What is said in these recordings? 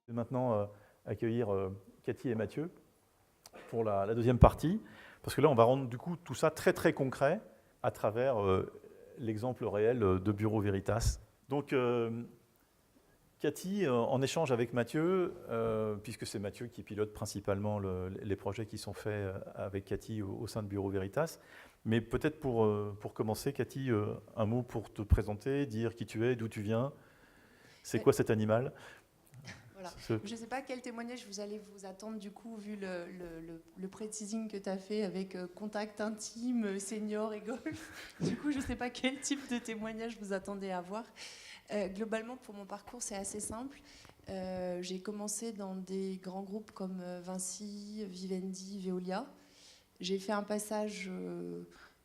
vais maintenant accueillir Cathy et Mathieu pour la deuxième partie, parce que là, on va rendre du coup tout ça très très concret à travers l'exemple réel de Bureau Veritas. Donc, Cathy, en échange avec Mathieu, puisque c'est Mathieu qui pilote principalement les projets qui sont faits avec Cathy au sein de Bureau Veritas, mais peut-être pour commencer, Cathy, un mot pour te présenter, dire qui tu es, d'où tu viens, c'est quoi cet animal? Voilà. Je ne sais pas quel témoignage vous allez vous attendre du coup, vu le pré-teasing que tu as fait avec contact intime, senior et golf. Du coup, je ne sais pas quel type de témoignage vous attendez à avoir. Globalement, pour mon parcours, c'est assez simple. J'ai commencé dans des grands groupes comme Vinci, Vivendi, Veolia. J'ai fait un passage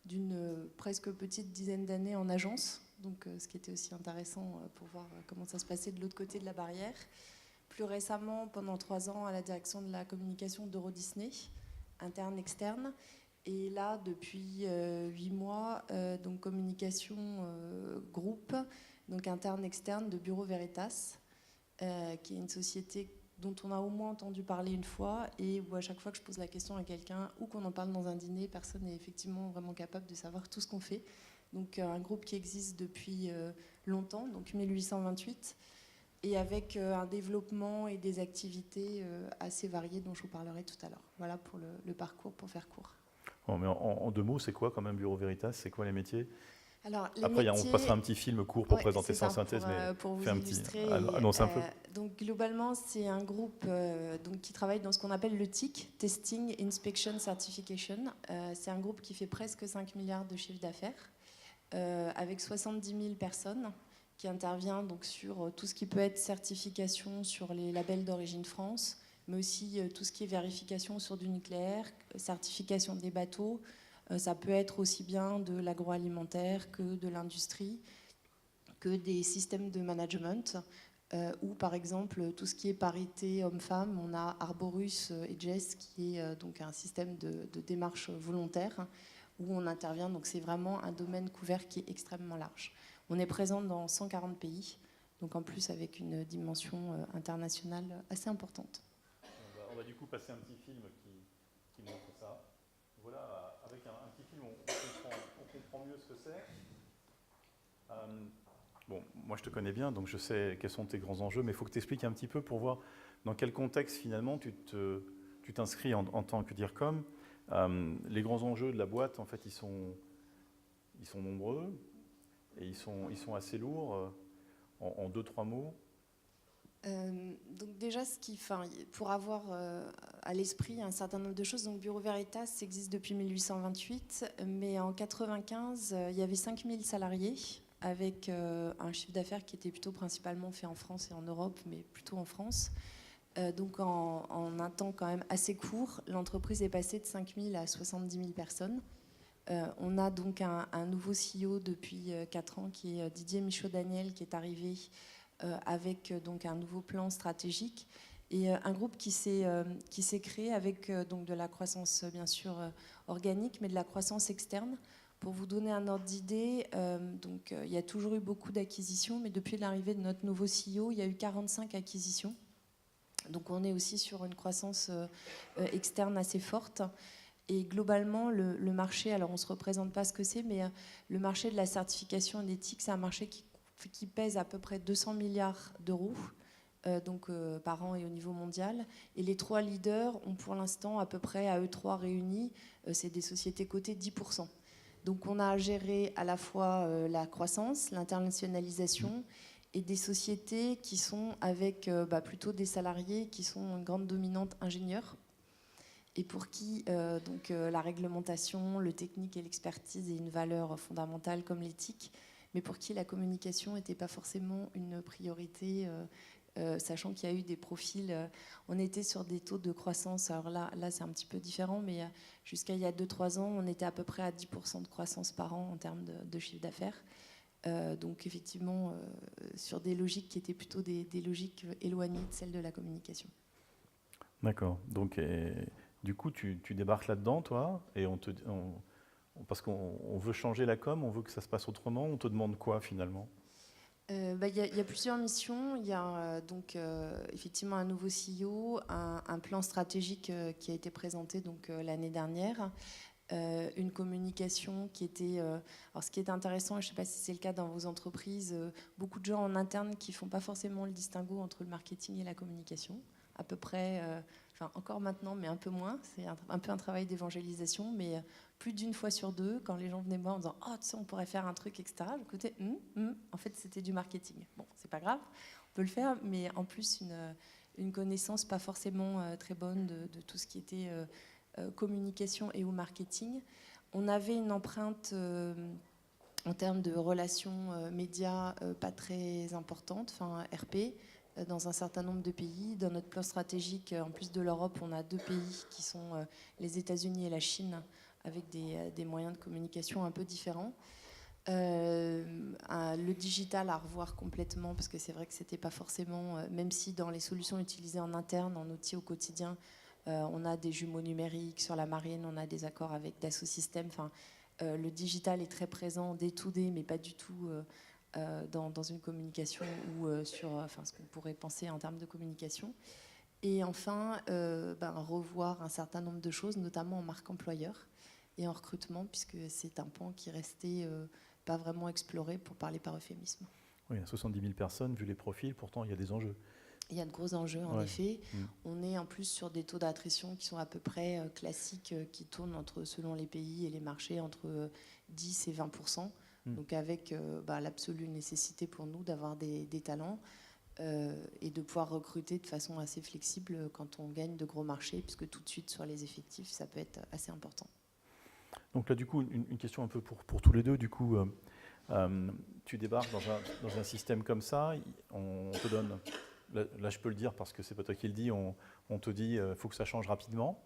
d'une presque petite dizaine d'années en agence, donc ce qui était aussi intéressant pour voir comment ça se passait de l'autre côté de la barrière. Plus récemment, pendant 3 ans, à la direction de la communication d'Euro Disney, interne, externe. Et là, depuis 8 mois, donc communication groupe, donc interne, externe de Bureau Veritas, qui est une société dont on a au moins entendu parler une fois et où à chaque fois que je pose la question à quelqu'un ou qu'on en parle dans un dîner, personne n'est effectivement vraiment capable de savoir tout ce qu'on fait. Donc un groupe qui existe depuis longtemps, donc 1828, et avec un développement et des activités assez variées dont je vous parlerai tout à l'heure. Voilà pour le parcours, pour faire court. Bon, mais en 2 mots, c'est quoi quand même Bureau Veritas? C'est quoi les métiers? Alors, les Après, métiers, on passera un petit film court pour ouais, présenter ça en synthèse, pour vous fais un illustrer. petit... annonce un peu. Donc, globalement, c'est un groupe donc, qui travaille dans ce qu'on appelle le TIC, Testing, Inspection, Certification. C'est un groupe qui fait presque 5 milliards de chiffre d'affaires, avec 70 000 personnes, qui intervient donc sur tout ce qui peut être certification sur les labels d'origine France, mais aussi tout ce qui est vérification sur du nucléaire, certification des bateaux. Ça peut être aussi bien de l'agroalimentaire que de l'industrie, que des systèmes de management, ou par exemple tout ce qui est parité homme-femme. On a Arborus et Jess qui est donc un système de démarche volontaire où on intervient. Donc c'est vraiment un domaine couvert qui est extrêmement large. On est présent dans 140 pays, donc en plus avec une dimension internationale assez importante. On va du coup passer un petit film qui montre ça. Voilà, avec un petit film, on comprend mieux ce que c'est. Bon, moi je te connais bien, donc je sais quels sont tes grands enjeux, mais il faut que tu expliques un petit peu pour voir dans quel contexte finalement tu t'inscris en tant que DIRCOM. Les grands enjeux de la boîte, en fait, ils sont nombreux et ils sont assez lourds. En 2-3 mots. Donc déjà, pour avoir à l'esprit un certain nombre de choses, donc Bureau Veritas existe depuis 1828, mais en 1995, il y avait 5000 salariés avec un chiffre d'affaires qui était plutôt principalement fait en France et en Europe, mais plutôt en France. Donc en un temps quand même assez court, l'entreprise est passée de 5000 à 70 000 personnes. On a donc un nouveau CEO depuis 4 ans qui est Didier Michaud-Daniel, qui est arrivé avec donc un nouveau plan stratégique et un groupe qui s'est créé avec donc de la croissance bien sûr organique, mais de la croissance externe. Pour vous donner un ordre d'idée, il y a toujours eu beaucoup d'acquisitions, mais depuis l'arrivée de notre nouveau CEO, il y a eu 45 acquisitions. Donc on est aussi sur une croissance externe assez forte. Et globalement, le marché, alors on ne se représente pas ce que c'est, mais le marché de la certification en éthique, c'est un marché qui pèse à peu près 200 milliards d'euros par an et au niveau mondial. Et les 3 leaders ont pour l'instant à peu près, à eux 3 réunis, c'est des sociétés cotées 10%. Donc on a géré à la fois la croissance, l'internationalisation et des sociétés qui sont avec plutôt des salariés qui sont une grande dominante ingénieurs et pour qui la réglementation, le technique et l'expertise est une valeur fondamentale comme l'éthique, mais pour qui la communication n'était pas forcément une priorité, sachant qu'il y a eu des profils. On était sur des taux de croissance, alors là c'est un petit peu différent, mais jusqu'à il y a 2-3 ans, on était à peu près à 10% de croissance par an en termes de chiffre d'affaires. Donc effectivement, sur des logiques qui étaient plutôt des logiques éloignées de celles de la communication. D'accord. Donc, du coup, tu débarques là-dedans, toi, et parce qu'on veut changer la com, on veut que ça se passe autrement, on te demande quoi finalement? Il y a plusieurs missions. Il y a donc effectivement un nouveau CEO, un plan stratégique qui a été présenté donc l'année dernière, une communication qui était... alors ce qui est intéressant, et je ne sais pas si c'est le cas dans vos entreprises, beaucoup de gens en interne qui ne font pas forcément le distinguo entre le marketing et la communication, à peu près, enfin encore maintenant, mais un peu moins. C'est un peu un travail d'évangélisation, mais plus d'une fois sur deux, quand les gens venaient me voir en disant « Oh, tu sais, on pourrait faire un truc, etc. » J'écoutais en fait, c'était du marketing. Bon, c'est pas grave, on peut le faire, mais en plus, une connaissance pas forcément très bonne de tout ce qui était communication et ou marketing. On avait une empreinte en termes de relations médias pas très importante, enfin RP, dans un certain nombre de pays. Dans notre plan stratégique, en plus de l'Europe, on a 2 pays qui sont les États-Unis et la Chine, avec des moyens de communication un peu différents. Le digital à revoir complètement, parce que c'est vrai que c'était pas forcément, même si dans les solutions utilisées en interne, en outils au quotidien, on a des jumeaux numériques sur la marine, on a des accords avec Dassault Systèmes. Enfin, le digital est très présent day to day, mais pas du tout dans une communication ou sur ce qu'on pourrait penser en termes de communication. Et enfin, revoir un certain nombre de choses, notamment en marque employeur et en recrutement, puisque c'est un pan qui restait pas vraiment exploré, pour parler par euphémisme. Oui, il y a 70 000 personnes, vu les profils, pourtant il y a des enjeux. Il y a de gros enjeux, en effet. On est en plus sur des taux d'attrition qui sont à peu près classiques, qui tournent selon les pays et les marchés, entre 10 et 20%. Donc avec l'absolue nécessité pour nous d'avoir des talents et de pouvoir recruter de façon assez flexible quand on gagne de gros marchés, puisque tout de suite sur les effectifs, ça peut être assez important. Donc là, du coup, une question un peu pour tous les deux. Du coup, tu débarques dans un système comme ça, on te donne... Là, je peux le dire parce que c'est pas toi qui le dis, on te dit qu'il faut que ça change rapidement,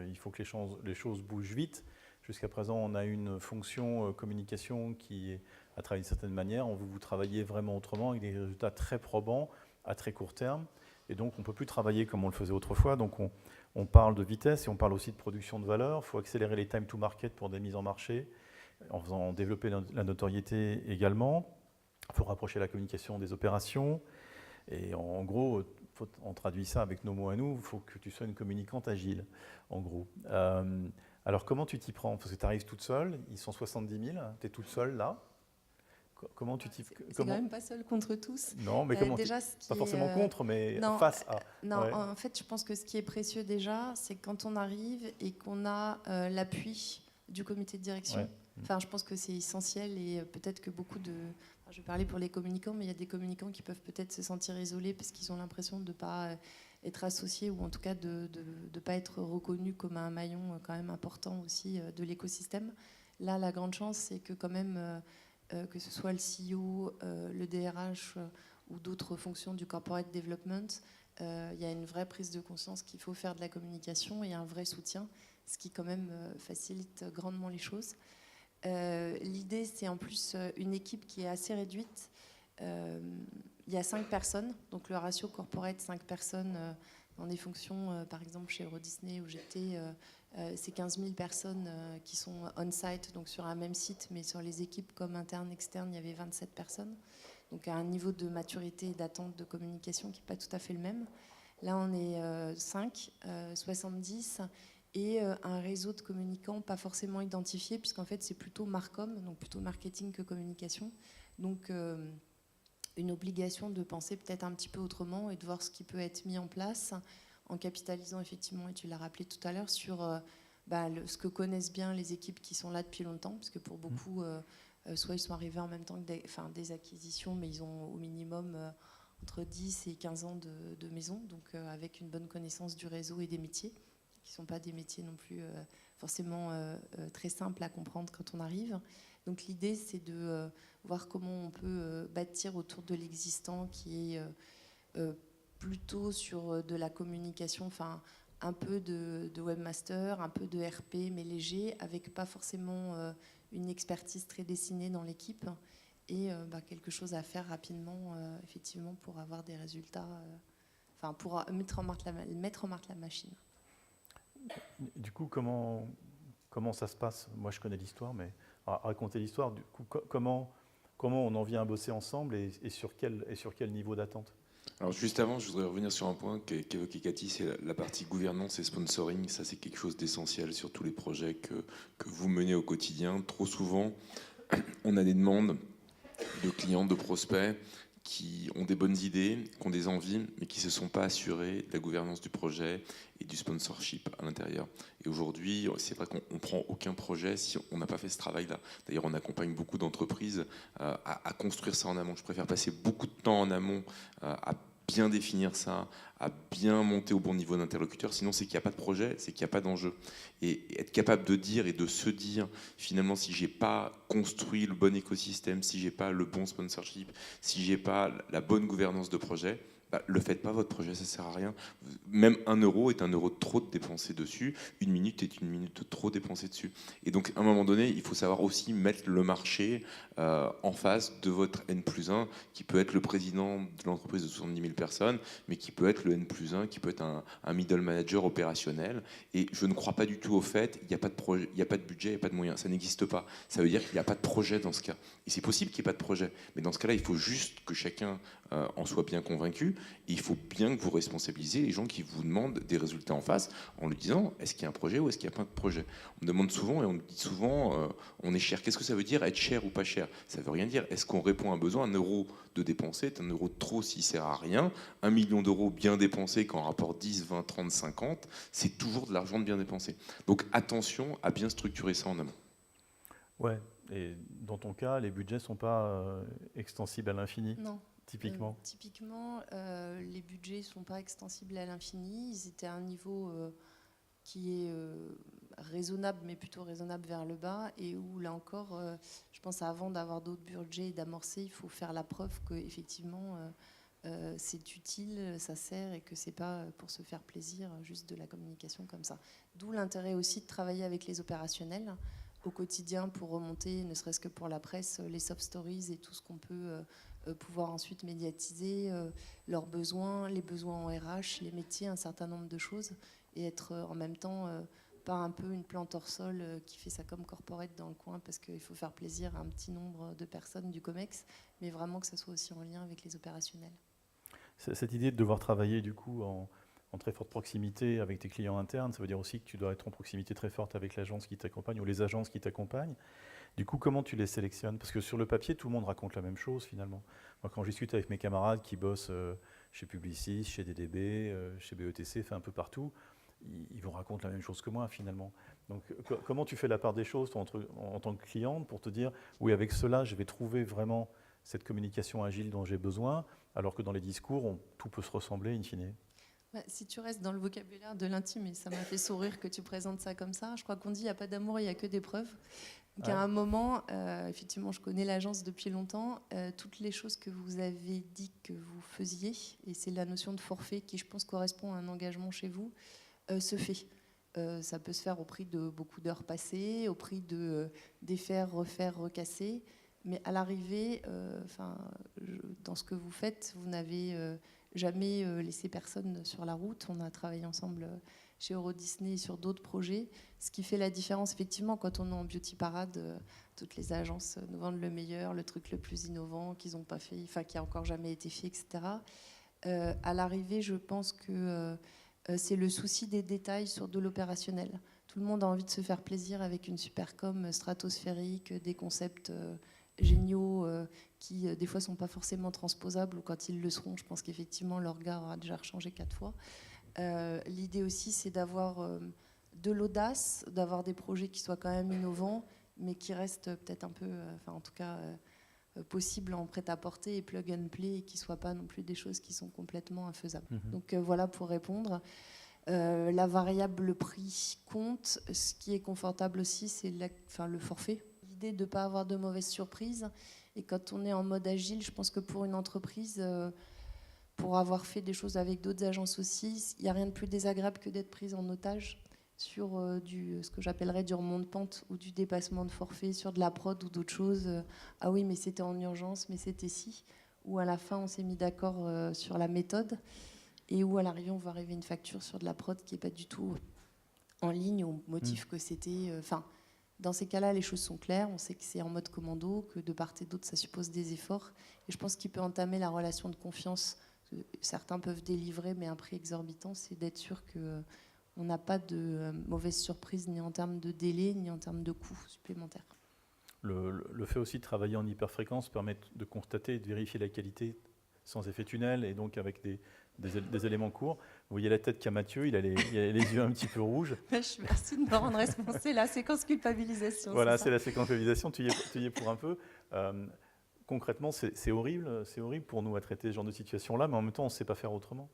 il faut que les choses bougent vite. Jusqu'à présent, on a une fonction communication qui a travaillé d'une certaine manière. On veut vous travailler vraiment autrement, avec des résultats très probants à très court terme. Et donc, on ne peut plus travailler comme on le faisait autrefois. Donc, on parle de vitesse et on parle aussi de production de valeur. Il faut accélérer les time to market pour des mises en marché, en faisant développer la notoriété également. Il faut rapprocher la communication des opérations. Et en gros, on traduit ça avec nos mots à nous, il faut que tu sois une communicante agile, en gros. Alors, comment tu t'y prends? Parce que tu arrives toute seule, ils sont 70 000, tu es toute seule là. Comment tu t'y... C'est quand même pas seul contre tous. Non, mais comment déjà, pas forcément contre, mais non, face à... Non, ouais. En fait, je pense que ce qui est précieux déjà, c'est quand on arrive et qu'on a l'appui du comité de direction. Ouais. Enfin, je pense que c'est essentiel et peut-être que beaucoup de... Enfin, je vais parler pour les communicants, mais il y a des communicants qui peuvent peut-être se sentir isolés parce qu'ils ont l'impression de ne pas être associés ou en tout cas de ne pas être reconnus comme un maillon quand même important aussi de l'écosystème. Là, la grande chance, c'est que quand même, que ce soit le CEO, le DRH ou d'autres fonctions du corporate development, il y a une vraie prise de conscience qu'il faut faire de la communication et un vrai soutien, ce qui quand même facilite grandement les choses. L'idée, c'est en plus une équipe qui est assez réduite. Il y a 5 personnes, donc le ratio corporate, 5 personnes dans des fonctions, par exemple chez Euro Disney où j'étais, c'est 15 000 personnes qui sont on-site, donc sur un même site, mais sur les équipes comme internes, externes, il y avait 27 personnes. Donc à un niveau de maturité et d'attente de communication qui n'est pas tout à fait le même. Là, on est 5, 70, et un réseau de communicants pas forcément identifié, puisqu'en fait, c'est plutôt Marcom, donc plutôt marketing que communication. Donc, une obligation de penser peut-être un petit peu autrement et de voir ce qui peut être mis en place en capitalisant effectivement, et tu l'as rappelé tout à l'heure, sur ce que connaissent bien les équipes qui sont là depuis longtemps, parce que pour beaucoup... soit ils sont arrivés en même temps que des acquisitions, mais ils ont au minimum entre 10 et 15 ans de maison, donc avec une bonne connaissance du réseau et des métiers, qui ne sont pas des métiers non plus forcément très simples à comprendre quand on arrive. Donc l'idée, c'est de voir comment on peut bâtir autour de l'existant, qui est plutôt sur de la communication, enfin un peu de webmaster, un peu de RP, mais léger, avec pas forcément... une expertise très dessinée dans l'équipe et quelque chose à faire rapidement, effectivement, pour avoir des résultats, pour mettre en marche la machine. Du coup, comment ça se passe? Moi, je connais l'histoire, mais raconter l'histoire, du coup, comment comment on en vient à bosser ensemble et sur quel niveau d'attente? Alors juste avant, je voudrais revenir sur un point qu'évoquait Cathy, c'est la partie gouvernance et sponsoring. Ça, c'est quelque chose d'essentiel sur tous les projets que vous menez au quotidien. Trop souvent, on a des demandes de clients, de prospects qui ont des bonnes idées, qui ont des envies, mais qui ne se sont pas assurés de la gouvernance du projet et du sponsorship à l'intérieur. Et aujourd'hui, c'est vrai qu'on ne prend aucun projet si on n'a pas fait ce travail-là. D'ailleurs, on accompagne beaucoup d'entreprises à construire ça en amont. Je préfère passer beaucoup de temps en amont à bien définir ça, à bien monter au bon niveau d'interlocuteur. Sinon, c'est qu'il n'y a pas de projet, c'est qu'il n'y a pas d'enjeu. Et être capable de dire et de se dire, finalement, si j'ai pas construit le bon écosystème, si j'ai pas le bon sponsorship, si j'ai pas la bonne gouvernance de projet, bah, le faites pas, votre projet, ça sert à rien. Même 1 euro est 1 euro de trop dépensé dessus, 1 minute est 1 minute de trop dépensée dessus. Et donc, à un moment donné, il faut savoir aussi mettre le marché en face de votre N+1, qui peut être le président de l'entreprise de 70 000 personnes, mais qui peut être le N+1, qui peut être un middle manager opérationnel. Et je ne crois pas du tout au fait, il n'y a pas de projet, il n'y a pas de budget, il n'y a pas de moyens. Ça n'existe pas. Ça veut dire qu'il n'y a pas de projet dans ce cas. Et c'est possible qu'il n'y ait pas de projet. Mais dans ce cas-là, il faut juste que chacun en soit bien convaincu. Et il faut bien que vous responsabilisez les gens qui vous demandent des résultats en face en lui disant, est-ce qu'il y a un projet ou est-ce qu'il n'y a pas de projet? On me demande souvent et on me dit souvent, on est cher. Qu'est-ce que ça veut dire être cher ou pas cher? Ça ne veut rien dire. Est-ce qu'on répond à un besoin? 1 euro de dépensé est 1 euro de trop s'il ne sert à rien. 1 million d'euros bien dépensés quand on rapporte 10, 20, 30, 50, c'est toujours de l'argent de bien dépensé. Donc attention à bien structurer ça en amont. Ouais, et dans ton cas, les budgets ne sont pas extensibles à l'infini? Non. Typiquement. Typiquement, les budgets ne sont pas extensibles à l'infini. Ils étaient à un niveau qui est raisonnable, mais plutôt raisonnable vers le bas, et où, là encore, je pense avant d'avoir d'autres budgets et d'amorcer, il faut faire la preuve qu'effectivement, c'est utile, ça sert, et que c'est pas pour se faire plaisir, juste de la communication comme ça. D'où l'intérêt aussi de travailler avec les opérationnels au quotidien pour remonter, ne serait-ce que pour la presse, les soft stories et tout ce qu'on peut pouvoir ensuite médiatiser, leurs besoins, les besoins en RH, les métiers, un certain nombre de choses, et être en même temps pas un peu une plante hors sol qui fait ça comme corporate dans le coin parce qu'il faut faire plaisir à un petit nombre de personnes du COMEX, mais vraiment que ça soit aussi en lien avec les opérationnels. Cette idée de devoir travailler du coup en très forte proximité avec tes clients internes, ça veut dire aussi que tu dois être en proximité très forte avec l'agence qui t'accompagne ou les agences qui t'accompagnent. Du coup, comment tu les sélectionnes? Parce que sur le papier, tout le monde raconte la même chose finalement. Moi, quand je discute avec mes camarades qui bossent chez Publicis, chez DDB, chez BETC, enfin un peu partout, ils vous racontent la même chose que moi finalement. Donc comment tu fais la part des choses toi, en tant que cliente pour te dire, oui, avec cela, je vais trouver vraiment cette communication agile dont j'ai besoin, alors que dans les discours, tout peut se ressembler in fine? Bah, si tu restes dans le vocabulaire de l'intime, et ça m'a fait sourire que tu présentes ça comme ça, je crois qu'on dit il n'y a pas d'amour, il n'y a que des preuves. Donc à un moment, effectivement, je connais l'agence depuis longtemps, toutes les choses que vous avez dit que vous faisiez, et c'est la notion de forfait qui, je pense, correspond à un engagement chez vous, se fait. Ça peut se faire au prix de beaucoup d'heures passées, au prix de défaire, refaire, recasser, mais à l'arrivée, dans ce que vous faites, vous n'avez jamais laissé personne sur la route. On a travaillé ensemble chez Euro Disney et sur d'autres projets. Ce qui fait la différence, effectivement, quand on est en Beauty Parade, toutes les agences nous vendent le meilleur, le truc le plus innovant qu'ils n'ont pas fait, qui a encore jamais été fait, etc. À l'arrivée, je pense que c'est le souci des détails sur de l'opérationnel. Tout le monde a envie de se faire plaisir avec une super com stratosphérique, des concepts géniaux qui des fois sont pas forcément transposables, ou quand ils le seront, je pense qu'effectivement leur regard aura déjà changé 4 fois. L'idée aussi, c'est d'avoir de l'audace, d'avoir des projets qui soient quand même innovants, mais qui restent peut-être un peu, en tout cas possibles en prêt-à-porter et plug and play, et qui ne soient pas non plus des choses qui sont complètement infaisables. Donc voilà pour répondre. La variable prix compte. Ce qui est confortable aussi, c'est le forfait. L'idée de ne pas avoir de mauvaises surprises. Et quand on est en mode agile, je pense que pour une entreprise, pour avoir fait des choses avec d'autres agences aussi, il n'y a rien de plus désagréable que d'être prise en otage sur ce que j'appellerais du remont de pente ou du dépassement de forfait, sur de la prod ou d'autres choses. Ah oui, mais c'était en urgence, mais c'était si. Ou à la fin, on s'est mis d'accord sur la méthode. Et où à l'arrivée, on va arriver une facture sur de la prod qui n'est pas du tout en ligne, au motif que c'était... Dans ces cas-là, les choses sont claires. On sait que c'est en mode commando, que de part et d'autre, ça suppose des efforts. Et je pense qu'il peut entamer la relation de confiance. Certains peuvent délivrer, mais un prix exorbitant, c'est d'être sûr qu'on n'a pas de mauvaise surprise, ni en termes de délai, ni en termes de coûts supplémentaires. Le fait aussi de travailler en hyperfréquence permet de constater et de vérifier la qualité sans effet tunnel et donc avec des éléments courts. Vous voyez la tête qu'a Mathieu, il a les yeux un petit peu rouges. Merci de me rendre responsable. C'est la séquence culpabilisation. Voilà, c'est la séquence culpabilisation, tu y es pour un peu. Concrètement, c'est horrible pour nous à traiter ce genre de situation-là, mais en même temps, on ne sait pas faire autrement.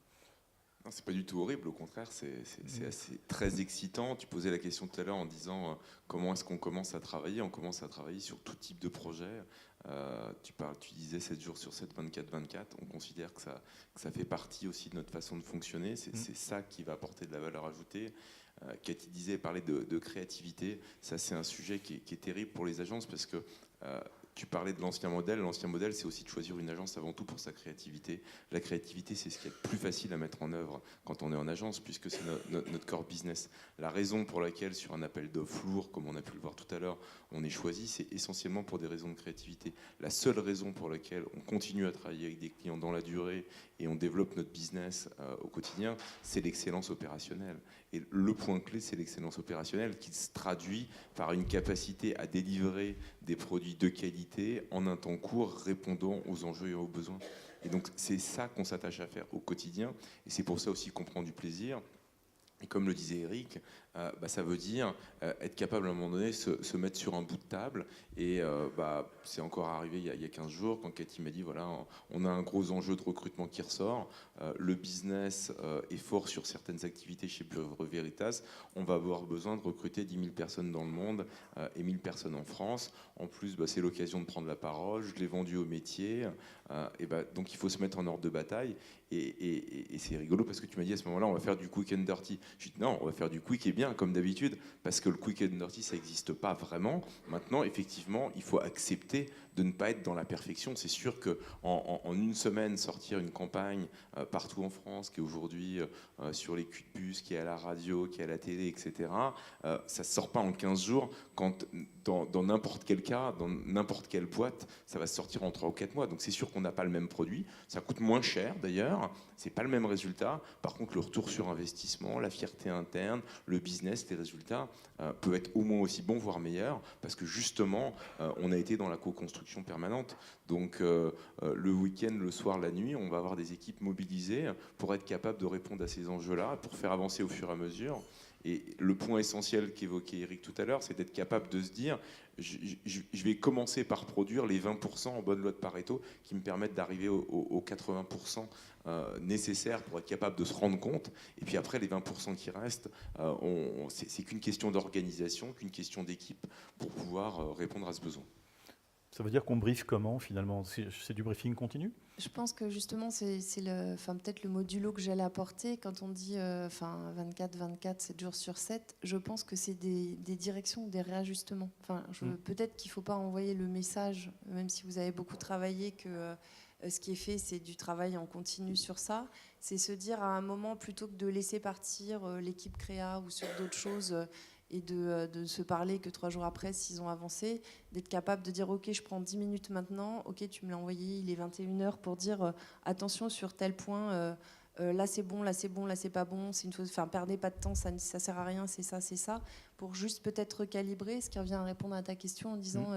Non, c'est pas du tout horrible, au contraire, c'est assez très excitant. Tu posais la question tout à l'heure en disant comment est-ce qu'on commence à travailler. On commence à travailler sur tout type de projet. Tu disais 7 jours sur 7, 24/24. On considère que ça fait partie aussi de notre façon de fonctionner. C'est ça qui va apporter de la valeur ajoutée. Cathy disait, parler de créativité. Ça, c'est un sujet qui est terrible pour les agences parce que tu parlais de l'ancien modèle. L'ancien modèle, c'est aussi de choisir une agence avant tout pour sa créativité. La créativité, c'est ce qui est le plus facile à mettre en œuvre quand on est en agence, puisque c'est notre core business. La raison pour laquelle, sur un appel d'offres lourd, comme on a pu le voir tout à l'heure, on est choisi, c'est essentiellement pour des raisons de créativité. La seule raison pour laquelle on continue à travailler avec des clients dans la durée et on développe notre business au quotidien, c'est l'excellence opérationnelle. Et le point clé, c'est l'excellence opérationnelle qui se traduit par une capacité à délivrer des produits de qualité en un temps court, répondant aux enjeux et aux besoins. Et donc, c'est ça qu'on s'attache à faire au quotidien. Et c'est pour ça aussi qu'on prend du plaisir. Et comme le disait Eric, ça veut dire être capable à un moment donné de se mettre sur un bout de table. Et c'est encore arrivé il y a 15 jours quand Cathy m'a dit, voilà, on a un gros enjeu de recrutement qui ressort. Le business est fort sur certaines activités chez Bureau Veritas. On va avoir besoin de recruter 10 000 personnes dans le monde et 1000 personnes en France. En plus, c'est l'occasion de prendre la parole. Je l'ai vendu au métier. Donc il faut se mettre en ordre de bataille. Et c'est rigolo parce que tu m'as dit à ce moment-là, on va faire du quick and dirty. Je dis non, on va faire du quick et bien, comme d'habitude, parce que le quick and dirty, ça n'existe pas vraiment. Maintenant, effectivement, il faut accepter de ne pas être dans la perfection. C'est sûr qu'en une semaine, sortir une campagne partout en France, qui est aujourd'hui sur les culs de bus, qui est à la radio, qui est à la télé, etc., ça ne se sort pas en 15 jours, quand dans n'importe quel cas, dans n'importe quelle boîte, ça va se sortir en 3 ou 4 mois. Donc c'est sûr qu'on n'a pas le même produit. Ça coûte moins cher d'ailleurs, c'est pas le même résultat. Par contre, le retour sur investissement, la fierté interne, le business, les résultats peuvent être au moins aussi bons, voire meilleurs, parce que justement, on a été dans la co-construction permanente. Donc le week-end, le soir, la nuit, on va avoir des équipes mobilisées pour être capable de répondre à ces enjeux-là, pour faire avancer au fur et à mesure. Et le point essentiel qu'évoquait Eric tout à l'heure, c'est d'être capable de se dire, je vais commencer par produire les 20% en bonne loi de Pareto qui me permettent d'arriver aux 80% nécessaires pour être capable de se rendre compte. Et puis après, les 20% qui restent, c'est qu'une question d'organisation, qu'une question d'équipe pour pouvoir répondre à ce besoin. Ça veut dire qu'on briefe comment finalement? C'est du briefing continu? Je pense que justement, c'est peut-être le modulo que j'allais apporter quand on dit 24/24, 7 jours sur 7. Je pense que c'est des directions ou des réajustements. Peut-être qu'il ne faut pas envoyer le message, même si vous avez beaucoup travaillé, que ce qui est fait, c'est du travail en continu sur ça. C'est se dire à un moment, plutôt que de laisser partir l'équipe créa ou sur d'autres choses, et de se parler que 3 jours après s'ils ont avancé, d'être capable de dire ok, je prends 10 minutes maintenant, ok, tu me l'as envoyé, il est 21h, pour dire attention sur tel point, là c'est bon, là c'est bon, là c'est pas bon, c'est une chose, perdez pas de temps, ça sert à rien, c'est ça, pour juste peut-être recalibrer, ce qui revient à répondre à ta question en disant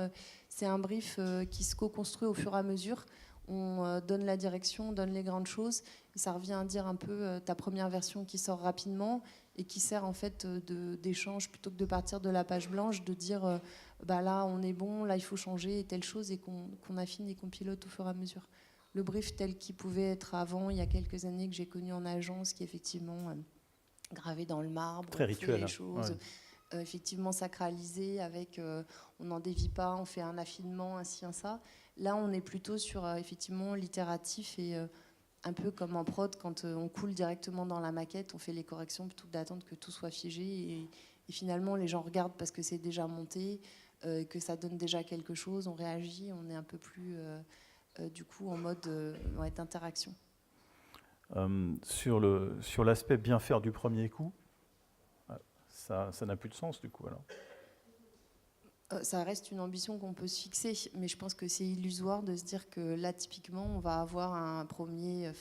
c'est un brief qui se co-construit au fur et à mesure. On donne la direction, on donne les grandes choses, et ça revient à dire un peu ta première version qui sort rapidement et qui sert en fait d'échange plutôt que de partir de la page blanche, de dire là on est bon, là il faut changer telle chose, et qu'on affine et qu'on pilote au fur et à mesure. Le brief tel qu'il pouvait être avant, il y a quelques années, que j'ai connu en agence, qui est effectivement gravé dans le marbre, très rituel, les choses, effectivement sacralisé, avec on n'en dévie pas, on fait un affinement, ainsi, ça. Là on est plutôt sur effectivement l'itératif, et un peu comme en prod, quand on coule directement dans la maquette, on fait les corrections plutôt que d'attendre que tout soit figé, et finalement les gens regardent parce que c'est déjà monté, que ça donne déjà quelque chose, on réagit, on est un peu plus du coup en mode d'interaction. Sur l'aspect bien faire du premier coup, ça n'a plus de sens du coup alors. Ça reste une ambition qu'on peut se fixer, mais je pense que c'est illusoire de se dire que là, typiquement, on va avoir un premier...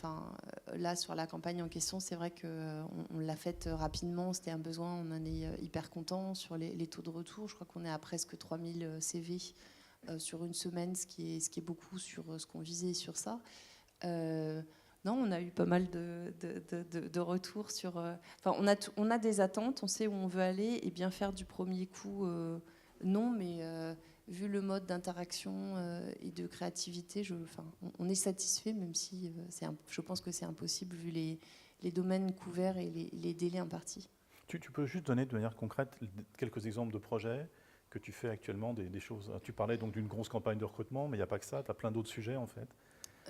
là, sur la campagne en question, c'est vrai qu'on l'a faite rapidement, c'était un besoin, on en est hyper content. Sur les taux de retour, je crois qu'on est à presque 3000 CV sur une semaine, ce qui est beaucoup sur ce qu'on visait sur ça. Non, on a eu pas mal de retours sur... on a des attentes, on sait où on veut aller, et bien faire du premier coup... non, mais vu le mode d'interaction et de créativité, on est satisfait, même si je pense que c'est impossible vu les domaines couverts et les délais impartis. Tu peux juste donner de manière concrète quelques exemples de projets que tu fais actuellement, des choses. Tu parlais donc d'une grosse campagne de recrutement, mais il n'y a pas que ça, tu as plein d'autres sujets en fait.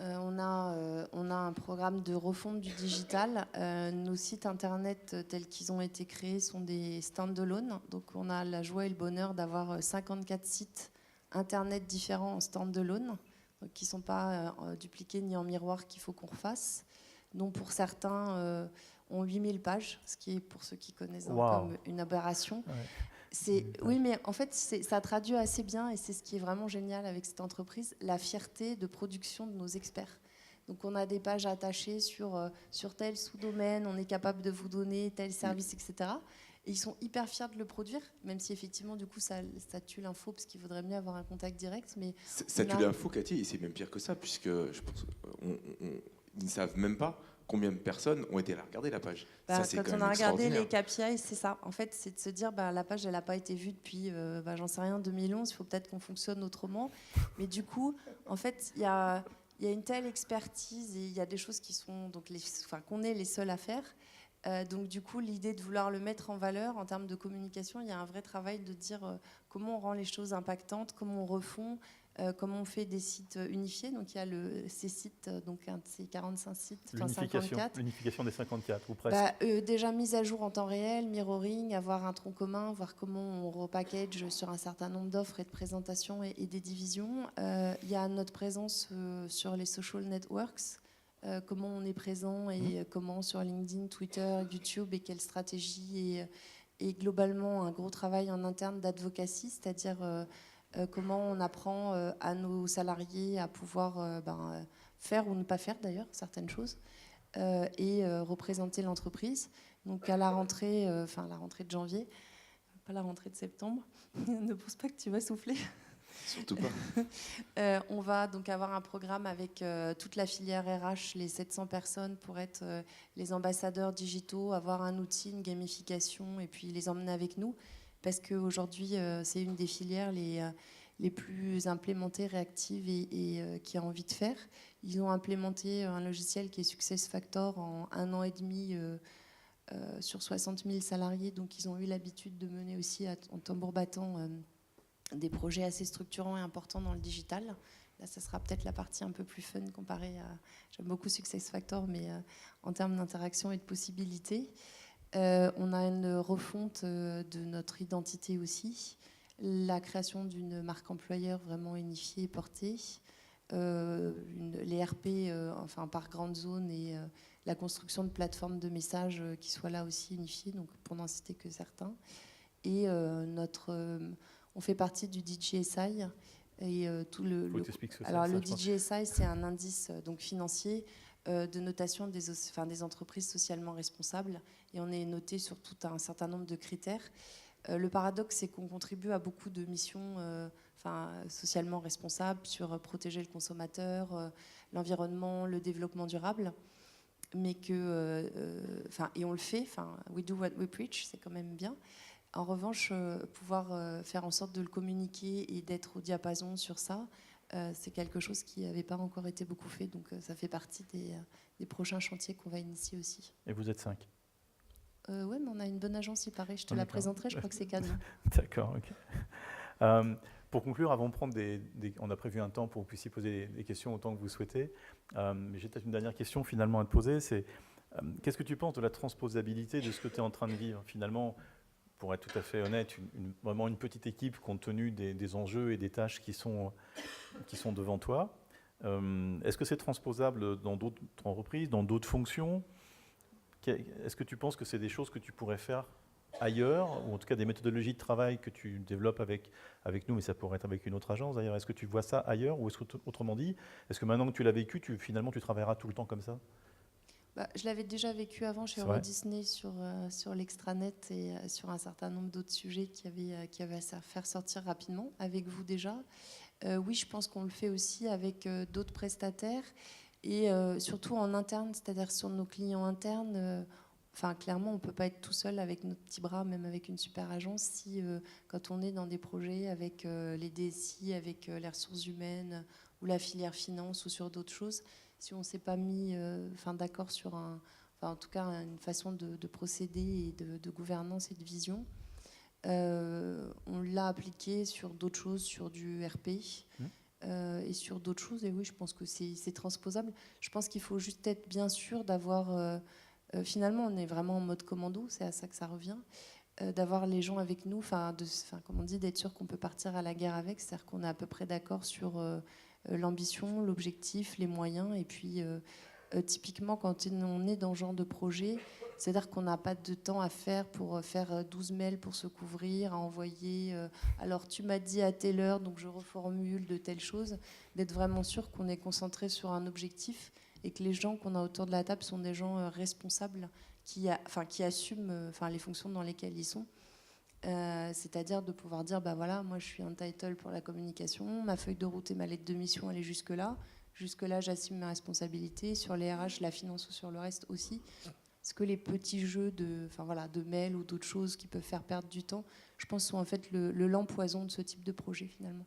On a un programme de refonte du digital. Nos sites internet tels qu'ils ont été créés sont des stand-alone. Donc on a la joie et le bonheur d'avoir 54 sites internet différents en stand-alone, donc qui ne sont pas dupliqués ni en miroir qu'il faut qu'on refasse. Donc pour certains ont 8000 pages, ce qui est pour ceux qui connaissent comme une aberration. Ouais. Oui, mais en fait, ça traduit assez bien, et c'est ce qui est vraiment génial avec cette entreprise, la fierté de production de nos experts. Donc, on a des pages attachées sur tel sous-domaine, on est capable de vous donner tel service, etc. Et ils sont hyper fiers de le produire, même si effectivement, du coup, ça tue l'info, parce qu'il vaudrait mieux avoir un contact direct. Mais ça tue l'info, Cathy, et c'est même pire que ça, puisque je pense ils ne savent même pas combien de personnes ont été là regarder la page. Ça, quand on a regardé les KPI, c'est ça. En fait, c'est de se dire, la page, elle n'a pas été vue depuis, j'en sais rien, 2011. Il faut peut-être qu'on fonctionne autrement. Mais du coup, en fait, il y a une telle expertise, et il y a des choses qui sont qu'on est les seuls à faire. Donc du coup, l'idée de vouloir le mettre en valeur en termes de communication, il y a un vrai travail de dire comment on rend les choses impactantes, comment on refond, comment on fait des sites unifiés. Donc il y a ces sites, donc ces 45 sites, 54. L'unification des 54, ou presque. Déjà mise à jour en temps réel, mirroring, avoir un tronc commun, voir comment on repackage sur un certain nombre d'offres et de présentations et des divisions. Il y a notre présence sur les social networks. Comment on est présent et comment sur LinkedIn, Twitter, YouTube, et quelle stratégie, et globalement un gros travail en interne d'advocacy, c'est-à-dire comment on apprend à nos salariés à pouvoir faire ou ne pas faire d'ailleurs certaines choses et représenter l'entreprise. Donc à la rentrée de janvier, pas la rentrée de septembre, ne pense pas que tu vas souffler. Surtout pas. On va donc avoir un programme avec toute la filière RH, les 700 personnes, pour être les ambassadeurs digitaux, avoir un outil, une gamification, et puis les emmener avec nous. Parce qu'aujourd'hui, c'est une des filières les plus implémentées, réactives et qui a envie de faire. Ils ont implémenté un logiciel qui est SuccessFactors en 1 an et demi sur 60 000 salariés. Donc ils ont eu l'habitude de mener aussi en tambour battant des projets assez structurants et importants dans le digital. Là, ça sera peut-être la partie un peu plus fun comparée à... J'aime beaucoup SuccessFactors, mais en termes d'interaction et de possibilités. On a une refonte de notre identité aussi, la création d'une marque employeur vraiment unifiée et portée, les RP par grande zone, et la construction de plateformes de messages qui soient là aussi unifiées, donc pour n'en citer que certains. Et on fait partie du DJSI. Et tout le DJSI, c'est un indice donc financier de notation des entreprises socialement responsables, et on est noté sur tout un certain nombre de critères. Le paradoxe, c'est qu'on contribue à beaucoup de missions socialement responsables sur protéger le consommateur, l'environnement, le développement durable, mais et on le fait, we do what we preach, c'est quand même bien. En revanche, pouvoir faire en sorte de le communiquer et d'être au diapason sur ça, c'est quelque chose qui n'avait pas encore été beaucoup fait. Donc ça fait partie des prochains chantiers qu'on va initier aussi. Et vous êtes 5 ? Oui, mais on a une bonne agence, il paraît. Je te la présenterai, je crois que c'est cadeau. D'accord, ok. Pour conclure, avant de prendre on a prévu un temps pour que vous puissiez poser des questions autant que vous souhaitez. Mais j'ai peut-être une dernière question finalement à te poser. C'est qu'est-ce que tu penses de la transposabilité de ce que tu es en train de vivre finalement? Pour être tout à fait honnête, vraiment une petite équipe compte tenu des enjeux et des tâches qui sont devant toi. Est-ce que c'est transposable dans d'autres entreprises, dans d'autres fonctions? Est-ce que tu penses que c'est des choses que tu pourrais faire ailleurs, ou en tout cas des méthodologies de travail que tu développes avec nous, mais ça pourrait être avec une autre agence d'ailleurs. Est-ce que tu vois ça ailleurs, ou est-ce que, autrement dit, est-ce que maintenant que tu l'as vécu, finalement tu travailleras tout le temps comme ça? Je l'avais déjà vécu avant chez Euro Disney sur l'extranet et sur un certain nombre d'autres sujets qui avaient à faire sortir rapidement, avec vous déjà. Oui, je pense qu'on le fait aussi avec d'autres prestataires et surtout en interne, c'est-à-dire sur nos clients internes. Clairement, on ne peut pas être tout seul avec notre petit bras, même avec une super agence, si quand on est dans des projets avec les DSI, avec les ressources humaines ou la filière finance ou sur d'autres choses, si on ne s'est pas mis d'accord sur en tout cas une façon de procéder et de gouvernance et de vision. On l'a appliqué sur d'autres choses, sur du RP et sur d'autres choses. Et oui, je pense que c'est transposable. Je pense qu'il faut juste être bien sûr d'avoir... finalement, on est vraiment en mode commando, c'est à ça que ça revient. D'avoir les gens avec nous, comme on dit, d'être sûr qu'on peut partir à la guerre avec, c'est-à-dire qu'on est à peu près d'accord sur l'ambition, l'objectif, les moyens. Et puis, typiquement, quand on est dans ce genre de projet, c'est-à-dire qu'on n'a pas de temps à faire pour faire 12 mails pour se couvrir, à envoyer. Alors, tu m'as dit à telle heure, donc je reformule de telle chose. D'être vraiment sûr qu'on est concentré sur un objectif et que les gens qu'on a autour de la table sont des gens responsables qui assument les fonctions dans lesquelles ils sont. C'est-à-dire de pouvoir dire, voilà, moi je suis un title pour la communication, ma feuille de route et ma lettre de mission, elle est jusque-là. Jusque-là, j'assume mes responsabilités. Sur les RH, la finance ou sur le reste aussi. Parce que les petits jeux de mails ou d'autres choses qui peuvent faire perdre du temps, je pense, sont en fait le lent poison de ce type de projet finalement.